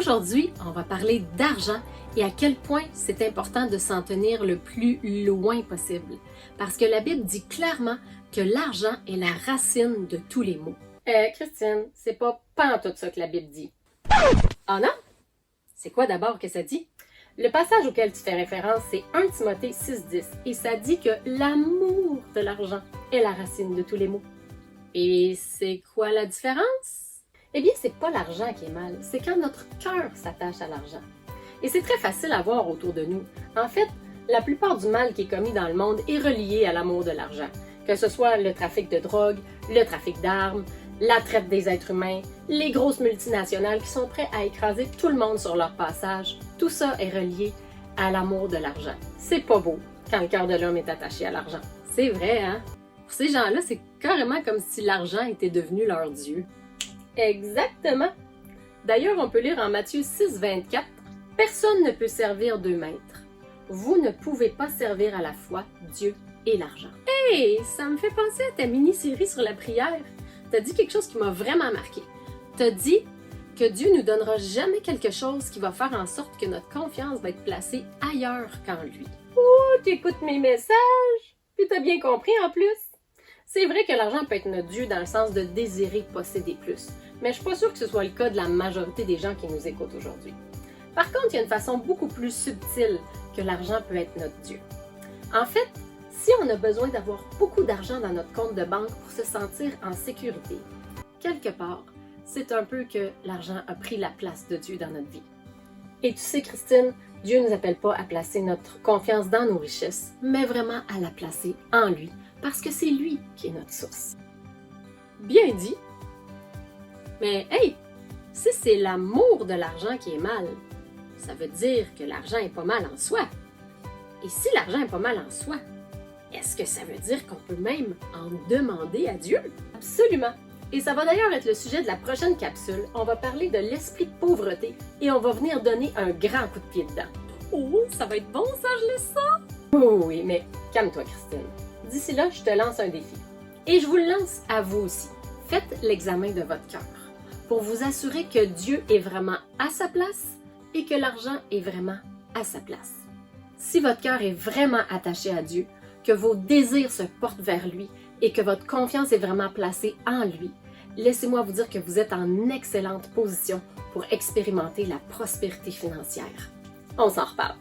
Aujourd'hui, on va parler d'argent et à quel point c'est important de s'en tenir le plus loin possible. Parce que la Bible dit clairement que l'argent est la racine de tous les maux. Christine, c'est pas pantoute ça que la Bible dit. Ah non? C'est quoi d'abord que ça dit? Le passage auquel tu fais référence, c'est 1 Timothée 6,10 et ça dit que l'amour de l'argent est la racine de tous les maux. Et c'est quoi la différence? Eh bien, c'est pas l'argent qui est mal, c'est quand notre cœur s'attache à l'argent. Et c'est très facile à voir autour de nous. En fait, la plupart du mal qui est commis dans le monde est relié à l'amour de l'argent. Que ce soit le trafic de drogue, le trafic d'armes, la traite des êtres humains, les grosses multinationales qui sont prêtes à écraser tout le monde sur leur passage, tout ça est relié à l'amour de l'argent. C'est pas beau quand le cœur de l'homme est attaché à l'argent. C'est vrai, hein? Pour ces gens-là, c'est carrément comme si l'argent était devenu leur Dieu. Exactement! D'ailleurs, on peut lire en Matthieu 6, 24, « Personne ne peut servir deux maîtres. Vous ne pouvez pas servir à la fois Dieu et l'argent. » Hey! Ça me fait penser à ta mini-série sur la prière. T'as dit quelque chose qui m'a vraiment marqué. T'as dit que Dieu nous donnera jamais quelque chose qui va faire en sorte que notre confiance va être placée ailleurs qu'en lui. Oh, t'écoutes mes messages! Puis t'as bien compris en plus. C'est vrai que l'argent peut être notre Dieu dans le sens de désirer posséder plus, mais je suis pas sûre que ce soit le cas de la majorité des gens qui nous écoutent aujourd'hui. Par contre, il y a une façon beaucoup plus subtile que l'argent peut être notre Dieu. En fait, si on a besoin d'avoir beaucoup d'argent dans notre compte de banque pour se sentir en sécurité, quelque part, c'est un peu que l'argent a pris la place de Dieu dans notre vie. Et tu sais, Christine, Dieu ne nous appelle pas à placer notre confiance dans nos richesses, mais vraiment à la placer en lui, parce que c'est lui qui est notre source. Bien dit! Mais hey, si c'est l'amour de l'argent qui est mal, ça veut dire que l'argent est pas mal en soi. Et si l'argent est pas mal en soi, est-ce que ça veut dire qu'on peut même en demander à Dieu? Absolument! Et ça va d'ailleurs être le sujet de la prochaine capsule. On va parler de l'esprit de pauvreté et on va venir donner un grand coup de pied dedans. Oh, ça va être bon ça, je le sens! Oh oui, mais calme-toi Christine. D'ici là, je te lance un défi. Et je vous le lance à vous aussi. Faites l'examen de votre cœur pour vous assurer que Dieu est vraiment à sa place et que l'argent est vraiment à sa place. Si votre cœur est vraiment attaché à Dieu, que vos désirs se portent vers lui et que votre confiance est vraiment placée en lui, laissez-moi vous dire que vous êtes en excellente position pour expérimenter la prospérité financière. On s'en reparle.